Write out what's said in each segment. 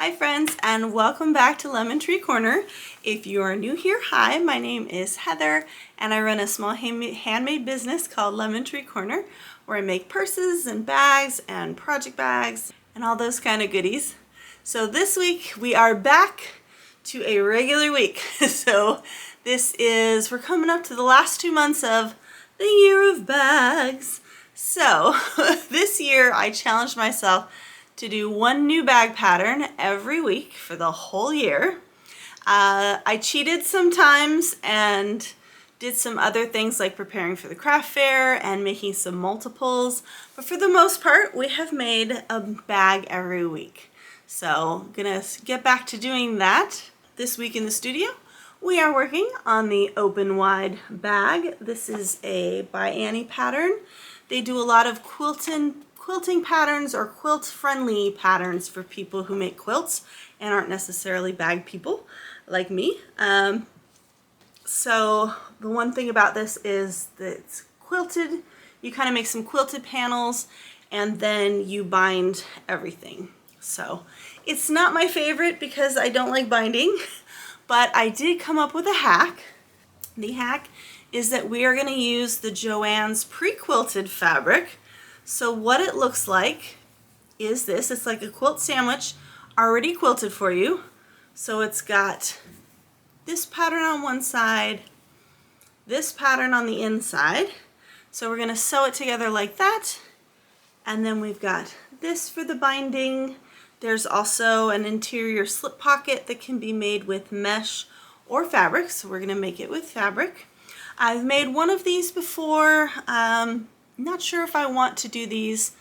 Hi friends, and welcome back to Lemon Tree Corner. If you are new here, hi, my name is Heather and I run a small handmade business called Lemon Tree Corner where I make purses and bags and project bags and all those kind of goodies. So this week we are back to a regular week. So we're coming up to the last 2 months of the year of bags. So this year I challenged myself to do one new bag pattern every week for the whole year. I cheated sometimes and did some other things like preparing for the craft fair and making some multiples, but for the most part we have made a bag every week. So gonna get back to doing that. This week in the studio we are working on the open wide bag. This is a ByAnnie pattern. They do a lot of quilting patterns or quilt friendly patterns for people who make quilts and aren't necessarily bag people like me. So the one thing about this is that it's quilted. You kind of make some quilted panels and then you bind everything. So it's not my favorite because I don't like binding, but I did come up with a hack. The hack is that we are going to use the Joann's pre-quilted fabric. So what it looks like is this. It's like a quilt sandwich already quilted for you. So it's got this pattern on one side, this pattern on the inside. So we're going to sew it together like that. And then we've got this for the binding. There's also an interior slip pocket that can be made with mesh or fabric. So we're going to make it with fabric. I've made one of these before. Not sure if I want to do these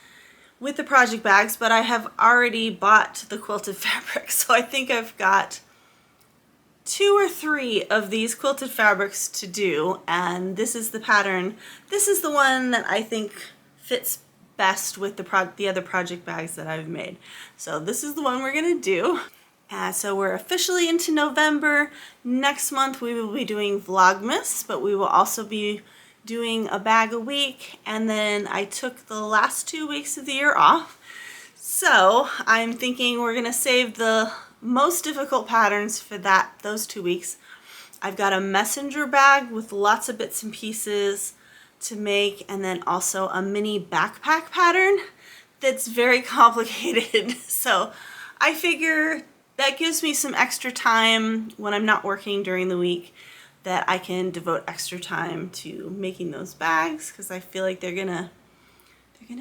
with the project bags, but I have already bought the quilted fabric. So I think I've got 2 or 3 of these quilted fabrics to do, and this is the pattern. This is the one that I think fits best with the other project bags that I've made. So this is the one we're gonna do. So we're officially into November. Next month we will be doing Vlogmas, but we will also be doing a bag a week, and then I took the last 2 weeks of the year off. So I'm thinking we're gonna save the most difficult patterns for those 2 weeks. I've got a messenger bag with lots of bits and pieces to make, and then also a mini backpack pattern that's very complicated. So I figure that gives me some extra time when I'm not working during the week, that I can devote extra time to making those bags, because I feel like they're gonna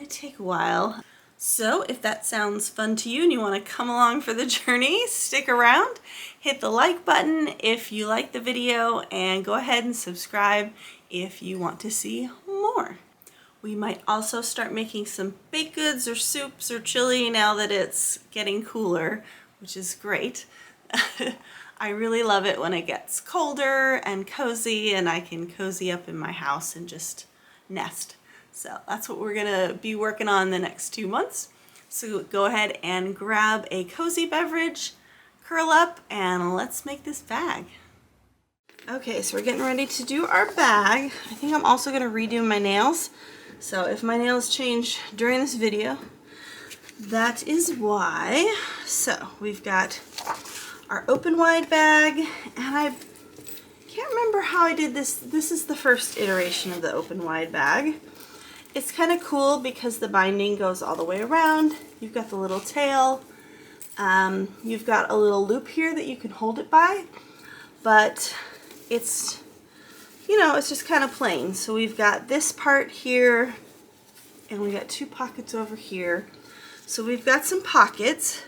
take a while. So if that sounds fun to you and you want to come along for the journey, stick around, hit the like button if you like the video, and go ahead and subscribe if you want to see more. We might also start making some baked goods or soups or chili now that it's getting cooler, which is great. I really love it when it gets colder and cozy and I can cozy up in my house and just nest. So that's what we're gonna be working on the next 2 months. So go ahead and grab a cozy beverage, curl up, and let's make this bag. Okay, so we're getting ready to do our bag. I think I'm also gonna redo my nails. So if my nails change during this video, that is why. So we've got our open wide bag, and I can't remember how I did this. This is the first iteration of the open wide bag. It's kind of cool because the binding goes all the way around. You've got the little tail. You've got a little loop here that you can hold it by, but it's, you know, it's just kind of plain. So we've got this part here, and we got 2 pockets over here. So we've got some pockets.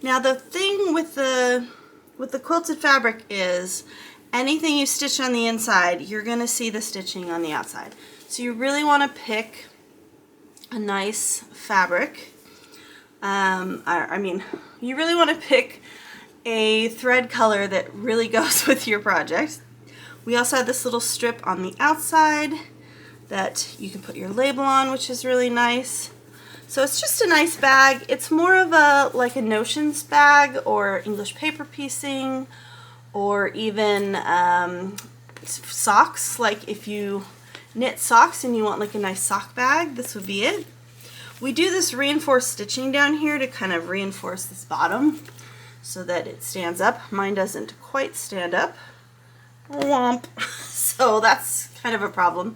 Now the thing with the quilted fabric is anything you stitch on the inside, you're gonna see the stitching on the outside. So you really want to pick a nice fabric. You really want to pick a thread color that really goes with your project. We also have this little strip on the outside that you can put your label on, which is really nice. So it's just a nice bag. It's more of like a notions bag or English paper piecing, or even socks. Like if you knit socks and you want like a nice sock bag, this would be it. We do this reinforced stitching down here to kind of reinforce this bottom. so that it stands up. Mine doesn't quite stand up. Womp. So that's kind of a problem.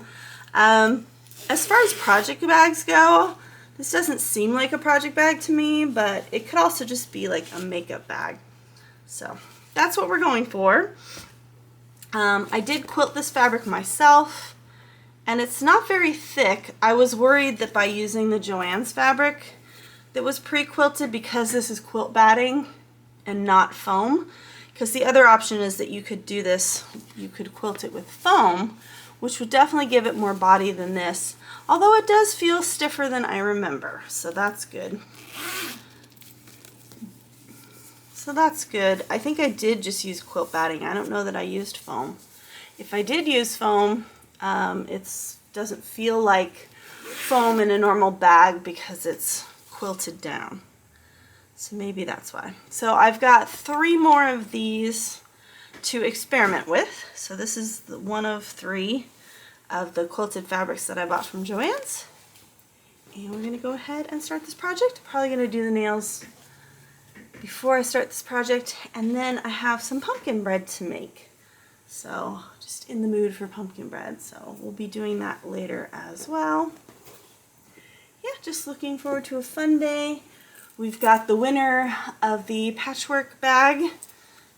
As far as project bags go, this doesn't seem like a project bag to me, but it could also just be like a makeup bag. So that's what we're going for. I did quilt this fabric myself, and it's not very thick. I was worried that by using the Joann's fabric that was pre-quilted, because this is quilt batting and not foam, because the other option is that you could do this, you could quilt it with foam, which would definitely give it more body than this, although it does feel stiffer than I remember, so that's good. So that's good. I think I did just use quilt batting. I don't know that I used foam. If I did use foam, it doesn't feel like foam in a normal bag because it's quilted down. So maybe that's why. So I've got 3 more of these to experiment with. So this is the one of 3 of the quilted fabrics that I bought from Joann's. And we're gonna go ahead and start this project. Probably gonna do the nails before I start this project, and then I have some pumpkin bread to make. So just in the mood for pumpkin bread, so we'll be doing that later as well. Yeah, just looking forward to a fun day. We've got the winner of the patchwork bag,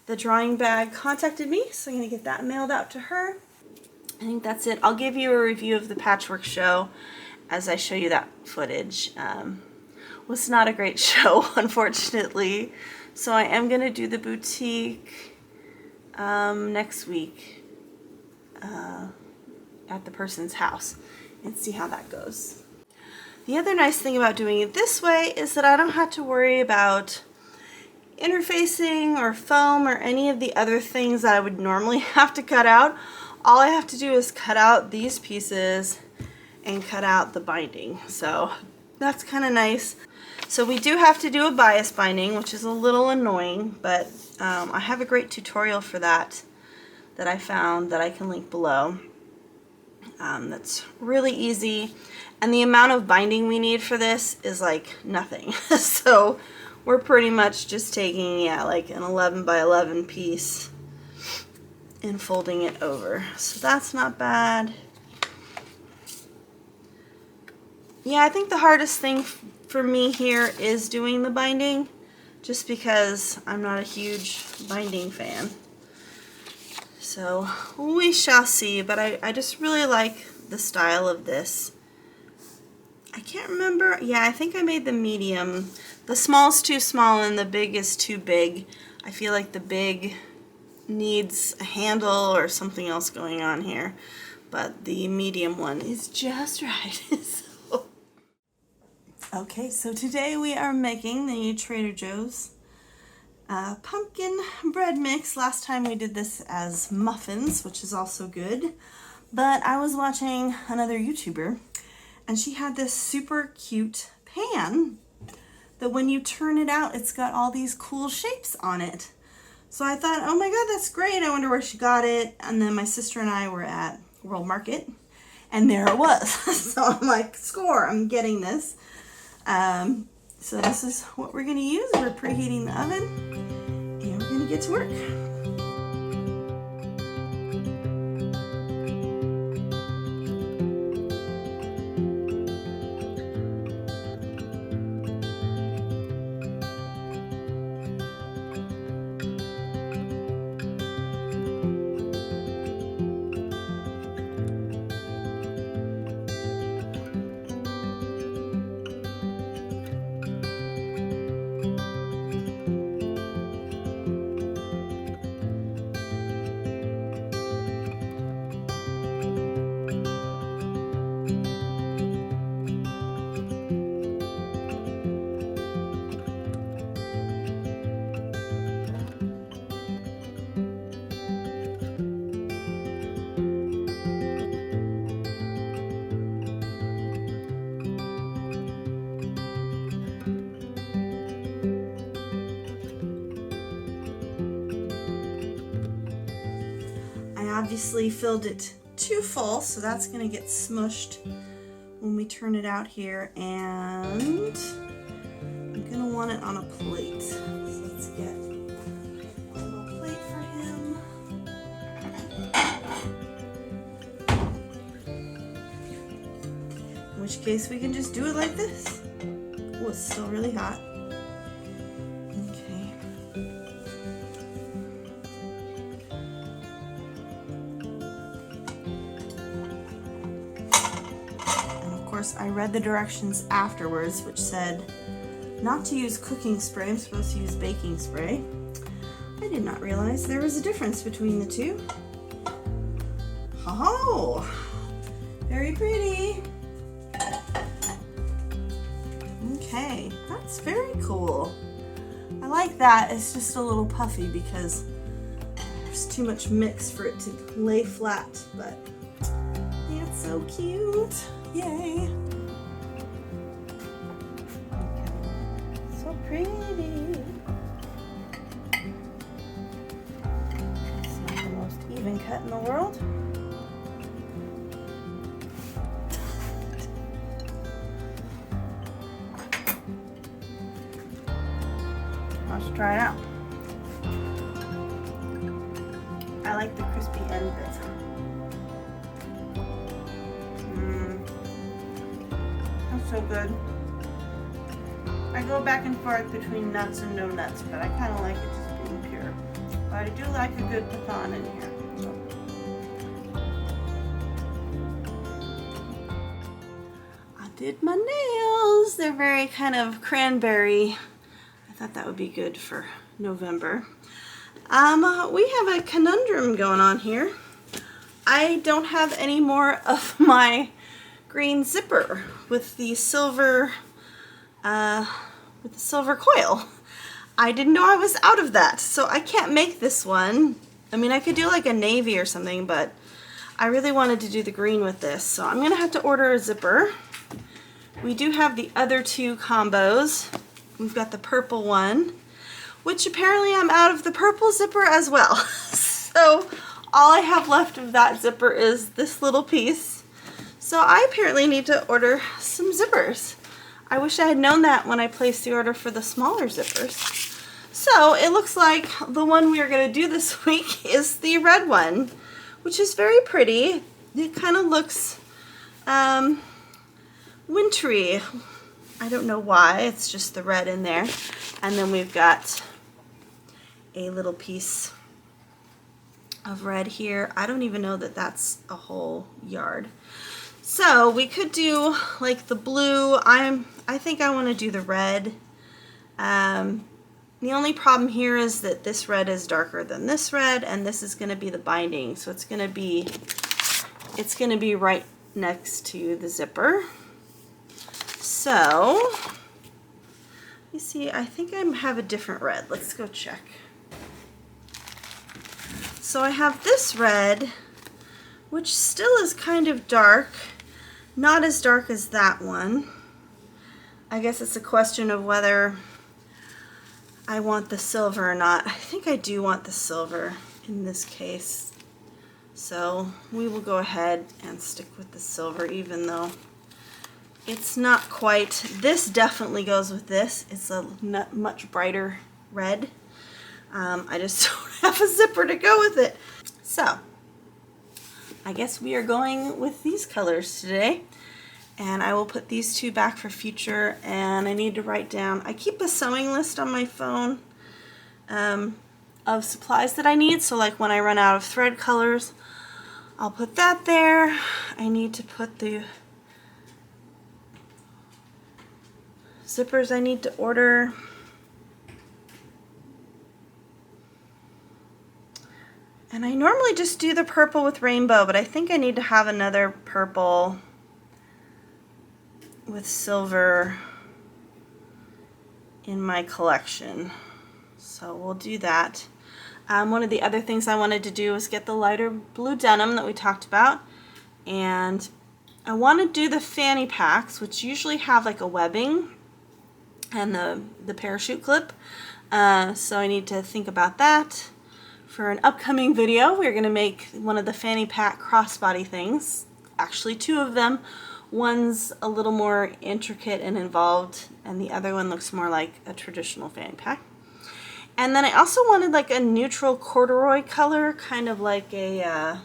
the drawing bag, contacted me, so I'm gonna get that mailed out to her. I think that's it. I'll give you a review of the patchwork show as I show you that footage. Was not a great show, unfortunately. So I am going to do the boutique next week at the person's house and see how that goes. The other nice thing about doing it this way is that I don't have to worry about interfacing or foam or any of the other things that I would normally have to cut out. All I have to do is cut out these pieces and cut out the binding. So that's kind of nice. So we do have to do a bias binding, which is a little annoying, but I have a great tutorial for that I found that I can link below. That's really easy, and the amount of binding we need for this is like nothing. So we're pretty much just taking, yeah, like an 11 by 11 piece and folding it over. So that's not bad. Yeah, I think the hardest thing for me here is doing the binding, just because I'm not a huge binding fan. So we shall see, but I just really like the style of this. I can't remember. Yeah, I think I made the medium. The small's too small and the big is too big. I feel like the big needs a handle or something else going on here, but the medium one is just right. Okay, so today we are making the new Trader Joe's pumpkin bread mix. Last time we did this as muffins, which is also good. But I was watching another YouTuber, and she had this super cute pan that when you turn it out, it's got all these cool shapes on it. So I thought, oh my god, that's great. I wonder where she got it. And then my sister and I were at World Market, and there it was. So I'm like, score, I'm getting this. So this is what we're going to use. We're preheating the oven, and we're going to get to work. Obviously filled it too full, so that's going to get smushed when we turn it out here, and I'm going to want it on a plate. So let's get In which case we can just do it like this. Oh, it's still really hot. Okay. And of course I read the directions afterwards, which said not to use cooking spray. I'm supposed to use baking spray. I did not realize there was a difference between the two. Oh, very pretty. Okay, that's very cool. I like that. It's just a little puffy because there's too much mix for it to lay flat, but it's so cute. Yay. So pretty. It's not the most even cut in the world. Let's try it out. I like the crispy end bits. That's so good. I go back and forth between nuts and no nuts, but I kind of like it just being pure. But I do like a good pecan in here. So. I did my nails. They're very kind of cranberry. I thought that would be good for November. We have a conundrum going on here. I don't have any more of my green zipper with the silver coil. I didn't know I was out of that, so I can't make this one. I mean, I could do like a navy or something, but I really wanted to do the green with this, so I'm gonna have to order a zipper. We do have the other two combos. We've got the purple one, which apparently I'm out of the purple zipper as well. So all I have left of that zipper is this little piece. So I apparently need to order some zippers. I wish I had known that when I placed the order for the smaller zippers. So it looks like the one we are going to do this week is the red one, which is very pretty. It kind of looks wintry. I don't know why, it's just the red in there. And then we've got a little piece of red here. I don't even know that that's a whole yard. So we could do like the blue. I think I want to do the red. The only problem here is that this red is darker than this red, and this is going to be the binding. So it's going to be right next to the zipper. So, you see, I think I have a different red. Let's go check. So I have this red, which still is kind of dark, not as dark as that one. I guess it's a question of whether I want the silver or not. I think I do want the silver in this case. So we will go ahead and stick with the silver, even though it's not quite. This definitely goes with this. It's a much brighter red. I just don't have a zipper to go with it. So I guess we are going with these colors today. And I will put these two back for future. And I need to write down, I keep a sewing list on my phone of supplies that I need. So like when I run out of thread colors, I'll put that there. I need to put the zippers I need to order. And I normally just do the purple with rainbow, but I think I need to have another purple with silver in my collection. So we'll do that. One of the other things I wanted to do was get the lighter blue denim that we talked about. And I want to do the fanny packs, which usually have like a webbing and the parachute clip. So I need to think about that. For an upcoming video, we're going to make one of the fanny pack crossbody things. Actually, two of them. One's a little more intricate and involved, and the other one looks more like a traditional fanny pack. And then I also wanted like a neutral corduroy color, kind of like a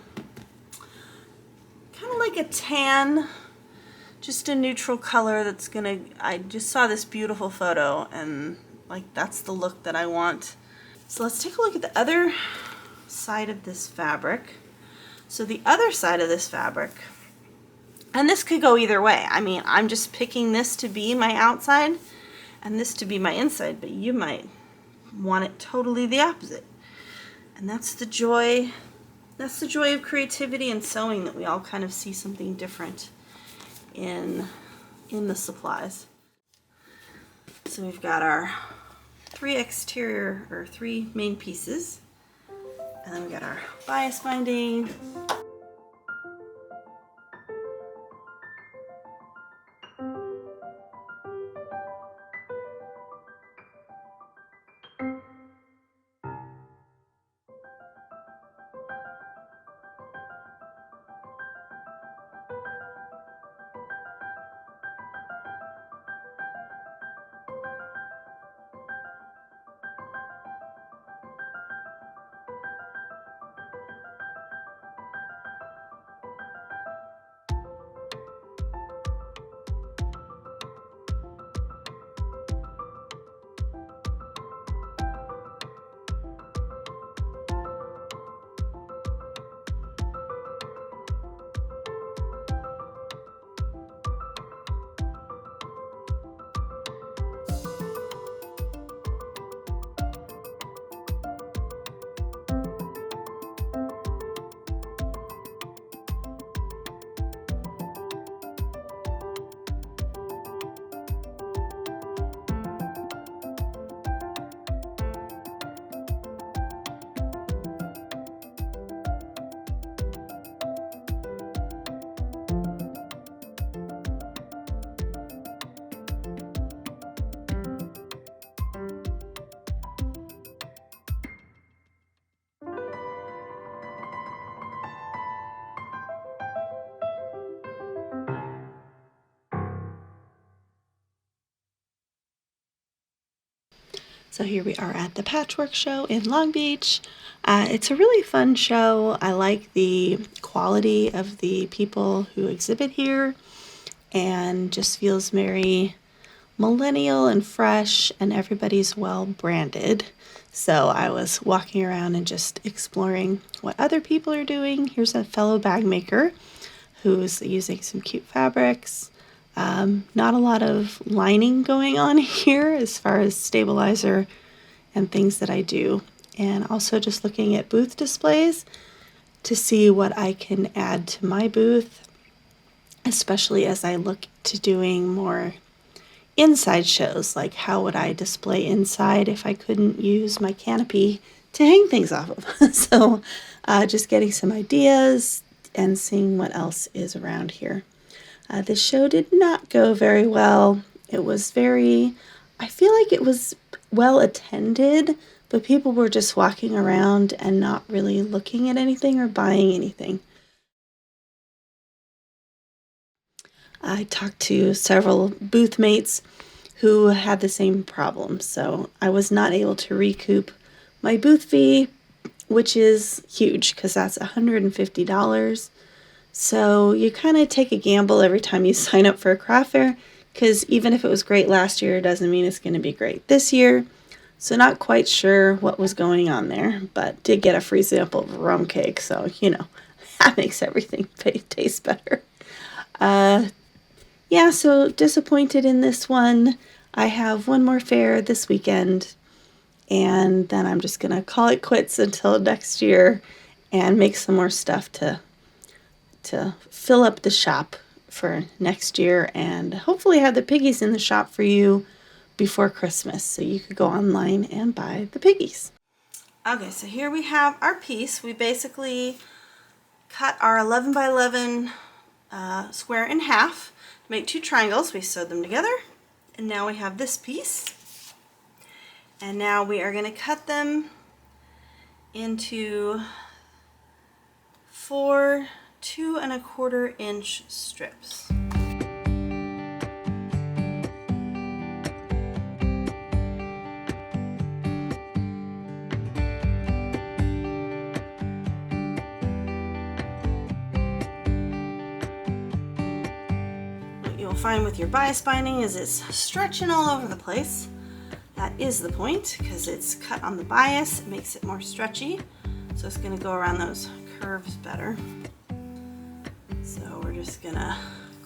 tan, just a neutral color that's gonna, I just saw this beautiful photo and like that's the look that I want. So let's take a look at the other side of this fabric. So the other side of this fabric, and this could go either way. I mean, I'm just picking this to be my outside and this to be my inside, but you might want it totally the opposite. And that's the joy of creativity and sewing, that we all kind of see something different in the supplies. So we've got our three main pieces, and then we got our bias binding. So here we are at the Patchwork show in Long Beach. It's a really fun show. I like the quality of the people who exhibit here, and just feels very millennial and fresh, and everybody's well branded. So I was walking around and just exploring what other people are doing. Here's a fellow bag maker who's using some cute fabrics. Not a lot of lining going on here as far as stabilizer and things that I do. And also just looking at booth displays to see what I can add to my booth, especially as I look to doing more inside shows. Like, how would I display inside if I couldn't use my canopy to hang things off of? So just getting some ideas and seeing what else is around here. This show did not go very well. It was I feel like it was well attended, but people were just walking around and not really looking at anything or buying anything. I talked to several booth mates who had the same problem, so I was not able to recoup my booth fee, which is huge because that's $150. So you kind of take a gamble every time you sign up for a craft fair, because even if it was great last year, it doesn't mean it's going to be great this year. So not quite sure what was going on there, but did get a free sample of rum cake, so that makes everything taste better. Yeah, so disappointed in this one. I have one more fair this weekend, and then I'm just going to call it quits until next year and make some more stuff to fill up the shop for next year, and hopefully have the piggies in the shop for you before Christmas, so you could go online and buy the piggies. Okay, so here we have our piece. We basically cut our 11 by 11 square in half to make two triangles. We sewed them together, and now we have this piece. And now we are going to cut them into 4 2¼ strips. What you'll find with your bias binding is it's stretching all over the place. That is the point, because it's cut on the bias, it makes it more stretchy. So it's gonna go around those curves better. So we're just gonna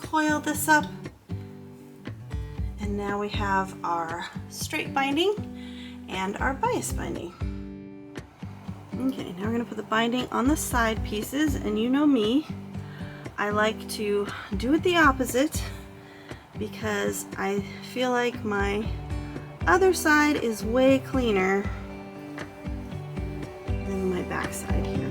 coil this up. And now we have our straight binding and our bias binding. Okay, now we're gonna put the binding on the side pieces, and you know me, I like to do it the opposite because I feel like my other side is way cleaner than my back side here.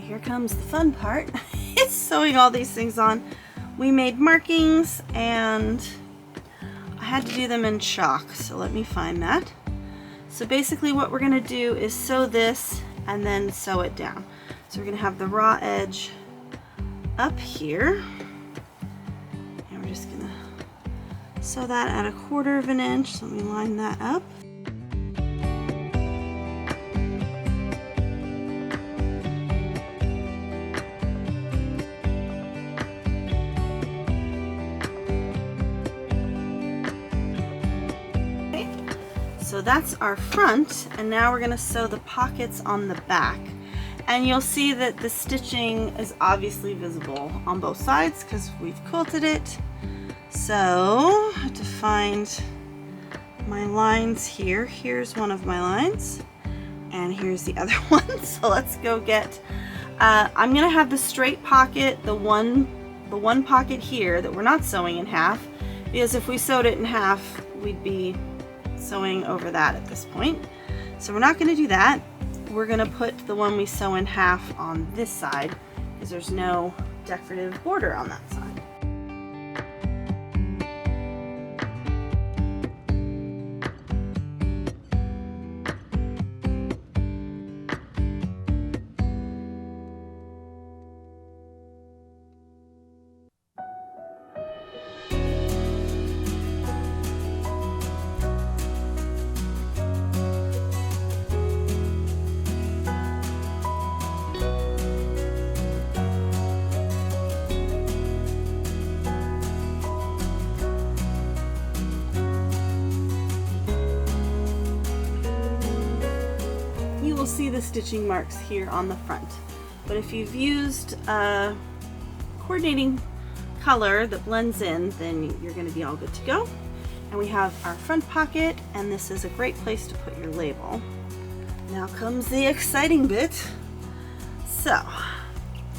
Here comes the fun part. It's sewing all these things on. We made markings and I had to do them in chalk, so let me find that. So basically what we're gonna do is sew this and then sew it down. So we're gonna have the raw edge up here, and we're just gonna sew that at 1/4 of an inch. So let me line that up. So that's our front, and now we're gonna sew the pockets on the back. And you'll see that the stitching is obviously visible on both sides because we've quilted it. So I have to find my lines here. Here's one of my lines, and here's the other one. So let's go get, I'm gonna have the straight pocket, the one pocket here that we're not sewing in half, because if we sewed it in half, we'd be sewing over that at this point. So we're not going to do that. We're going to put the one we sew in half on this side because there's no decorative border on that side. See the stitching marks here on the front, but if you've used a coordinating color that blends in, then you're going to be all good to go. And we have our front pocket, and this is a great place to put your label. Now comes the exciting bit. So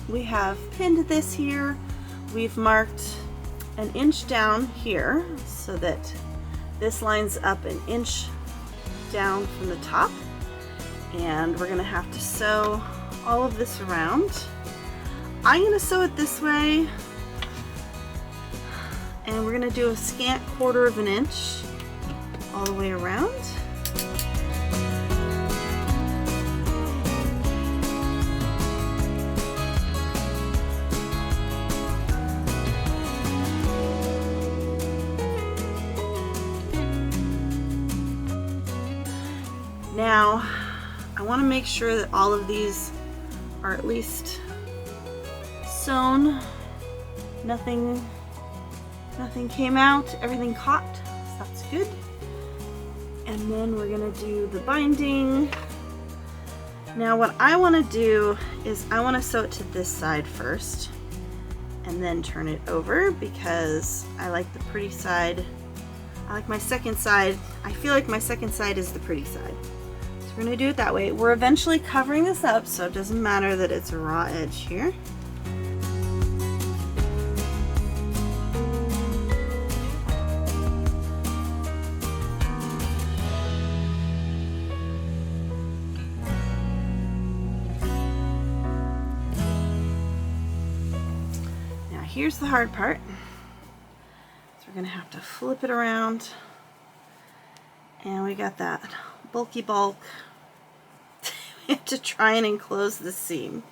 we have pinned this here. We've marked 1 inch down here so that this lines up 1 inch down from the top. And we're gonna have to sew all of this around. I'm gonna sew it this way, and we're gonna do a scant 1/4 of an inch all the way around. Now, I want to make sure that all of these are at least sewn. Nothing came out, everything caught, so that's good. And then we're gonna do the binding. Now what I want to do is I want to sew it to this side first and then turn it over because I like the pretty side. I like my second side. I feel like my second side is the pretty side. We're going to do it that way. We're eventually covering this up, so it doesn't matter that it's a raw edge here. Now here's the hard part. So we're going to have to flip it around, and we got that bulky bulk. We have to try and enclose the seam.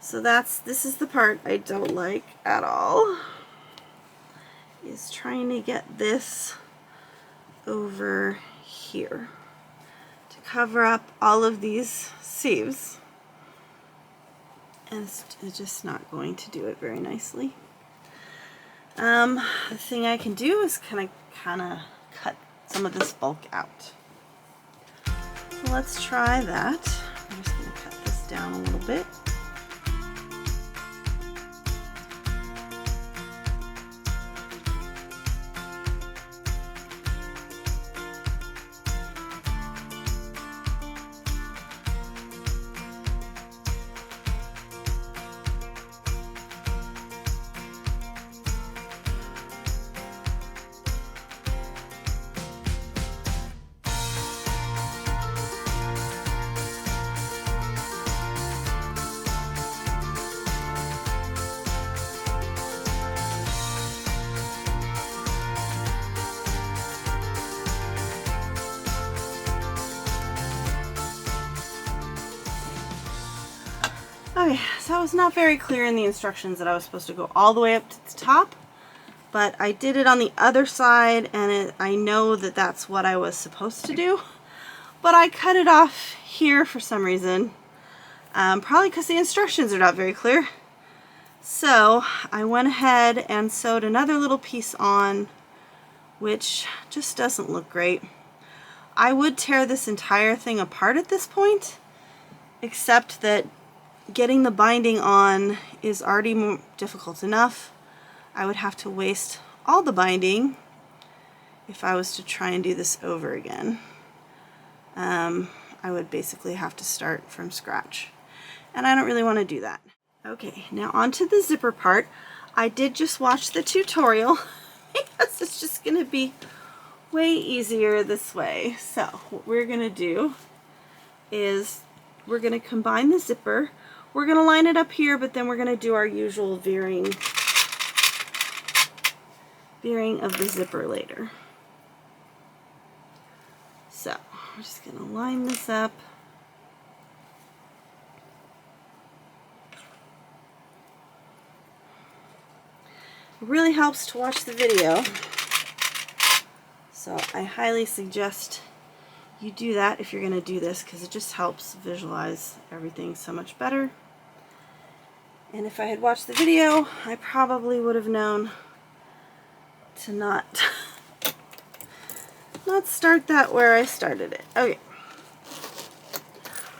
So this is the part I don't like at all, is trying to get this over here to cover up all of these seams. And it's just not going to do it very nicely. The thing I can do is kind of cut some of this bulk out. So let's try that. I'm just going to cut this down a little bit. Okay, so it was not very clear in the instructions that I was supposed to go all the way up to the top, but I did it on the other side, and I know that that's what I was supposed to do, but I cut it off here for some reason, probably because the instructions are not very clear. So I went ahead and sewed another little piece on, which just doesn't look great. I would tear this entire thing apart at this point, except that getting the binding on is already more difficult enough. I would have to waste all the binding if I was to try and do this over again. I would basically have to start from scratch, and I don't really want to do that. Okay, now onto the zipper part. I did just watch the tutorial because it's just going to be way easier this way. So what we're going to do is we're going to combine the zipper. We're going to line it up here, but then we're going to do our usual veering of the zipper later. So we're just going to line this up. It really helps to watch the video, so I highly suggest you do that if you're going to do this, because it just helps visualize everything so much better. And if I had watched the video, I probably would have known to not start that where I started it. Okay,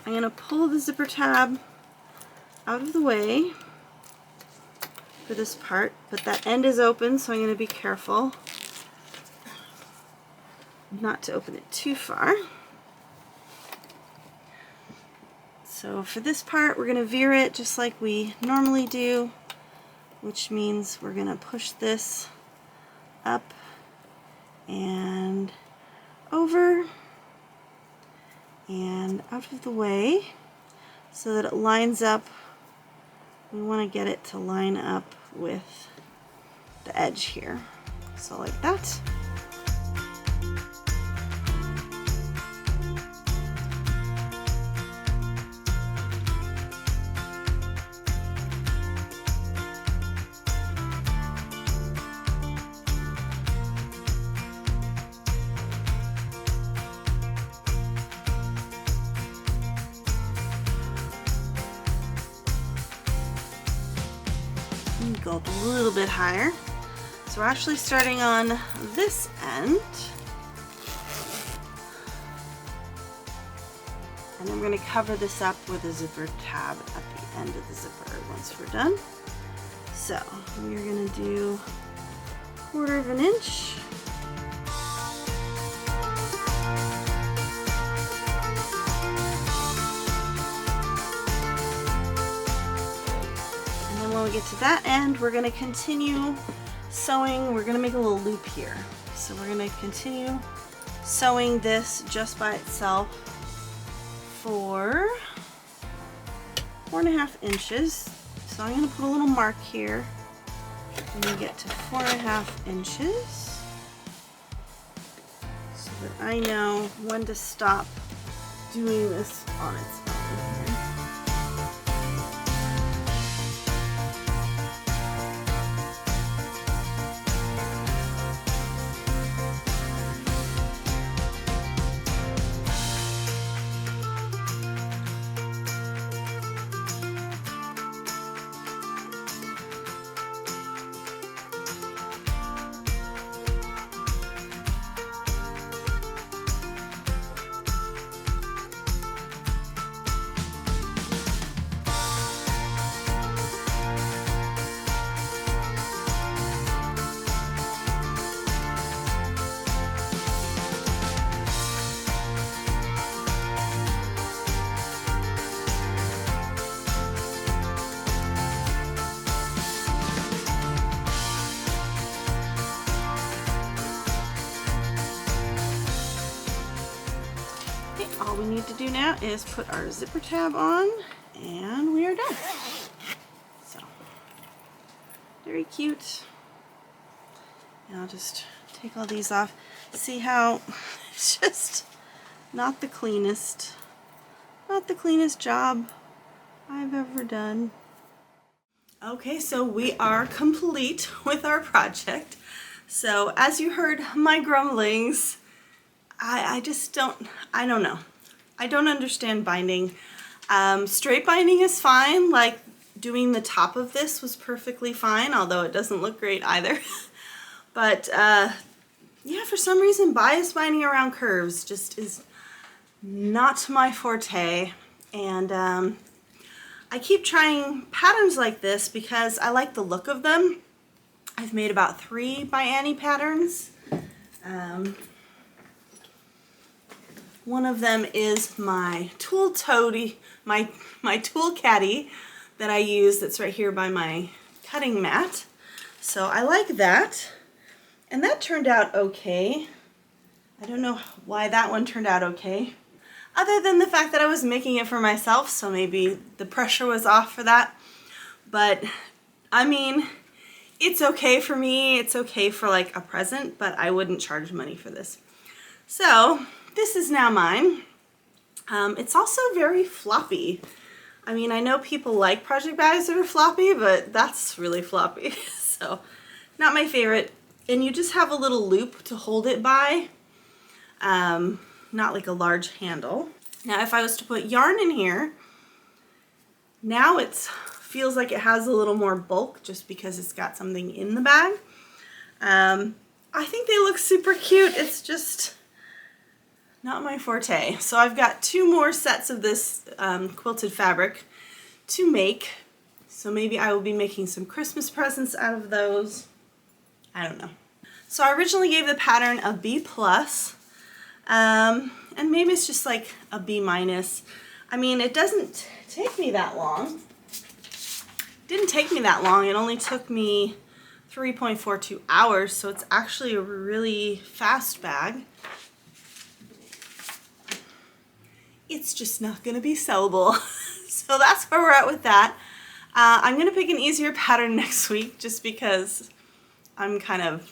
I'm going to pull the zipper tab out of the way for this part, but that end is open, so I'm going to be careful not to open it too far. So for this part, we're going to veer it just like we normally do, which means we're going to push this up and over and out of the way so that it lines up. We want to get it to line up with the edge here. So like that. Go up a little bit higher. So we're actually starting on this end. And then we're going to cover this up with a zipper tab at the end of the zipper once we're done. So we're going to do 1/4 of an inch. When we get to that end, we're going to continue sewing. We're going to make a little loop here. So we're going to continue sewing this just by itself for 4.5 inches. So I'm going to put a little mark here when we get to 4.5 inches so that I know when to stop doing this on its own here. All we need to do now is put our zipper tab on and we are done. So, very cute. And I'll just take all these off. See how it's just not the cleanest job I've ever done. Okay, so we are complete with our project. So as you heard my grumblings, I don't know. I don't understand binding. Straight binding is fine, like doing the top of this was perfectly fine, although it doesn't look great either. But yeah, for some reason bias binding around curves just is not my forte. And I keep trying patterns like this because I like the look of them. I've made about 3 ByAnnie patterns. One of them is my tool toady, my tool caddy that I use that's right here by my cutting mat. So I like that. And that turned out okay. I don't know why that one turned out okay. Other than the fact that I was making it for myself, so maybe the pressure was off for that. But I mean, it's okay for me. It's okay for like a present, but I wouldn't charge money for this. So this is now mine. It's also very floppy. I mean, I know people like project bags that are floppy, but that's really floppy. So not my favorite. And you just have a little loop to hold it by, not like a large handle. Now if I was to put yarn in here, now it feels like it has a little more bulk just because it's got something in the bag. I think they look super cute. It's just not my forte. So I've got 2 more sets of this quilted fabric to make. So maybe I will be making some Christmas presents out of those. I don't know. So I originally gave the pattern a B+, and maybe it's just like a B-. I mean, it doesn't take me that long. It didn't take me that long. It only took me 3.42 hours, so it's actually a really fast bag. It's just not going to be sellable. So that's where we're at with that. I'm going to pick an easier pattern next week just because I'm kind of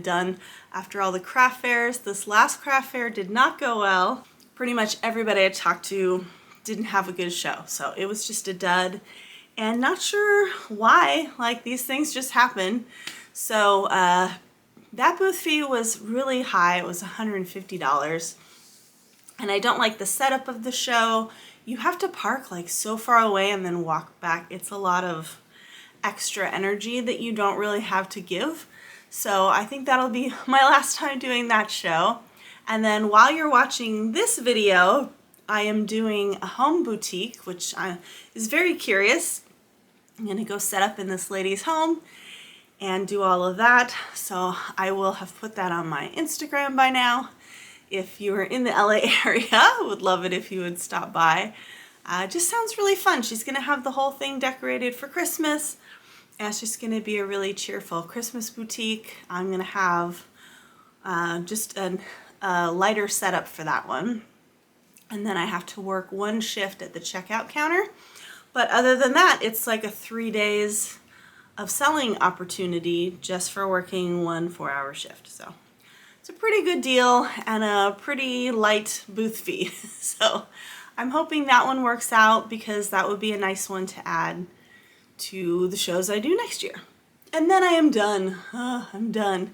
done after all the craft fairs. This last craft fair did not go well. Pretty much everybody I talked to didn't have a good show. So it was just a dud and not sure why, like these things just happen. So that booth fee was really high. It was $150. And I don't like the setup of the show. You have to park like so far away and then walk back. It's a lot of extra energy that you don't really have to give. So I think that'll be my last time doing that show. And then while you're watching this video, I am doing a home boutique, which is very curious. I'm gonna go set up in this lady's home and do all of that. So I will have put that on my Instagram by now. If you're in the LA area, I would love it if you would stop by. It just sounds really fun. She's gonna have the whole thing decorated for Christmas. And it's just gonna be a really cheerful Christmas boutique. I'm gonna have just a lighter setup for that one. And then I have to work 1 shift at the checkout counter. But other than that, it's like a 3 days of selling opportunity just for working 1 4-hour shift. So it's a pretty good deal and a pretty light booth fee. So I'm hoping that one works out because that would be a nice one to add to the shows I do next year. And then I am done. I'm done.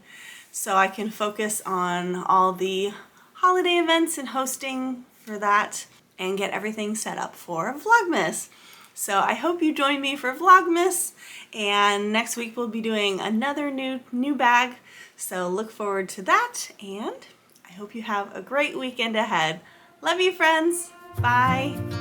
So I can focus on all the holiday events and hosting for that and get everything set up for Vlogmas. So I hope you join me for Vlogmas, and next week we'll be doing another new bag. So look forward to that, and I hope you have a great weekend ahead. Love you, friends. Bye.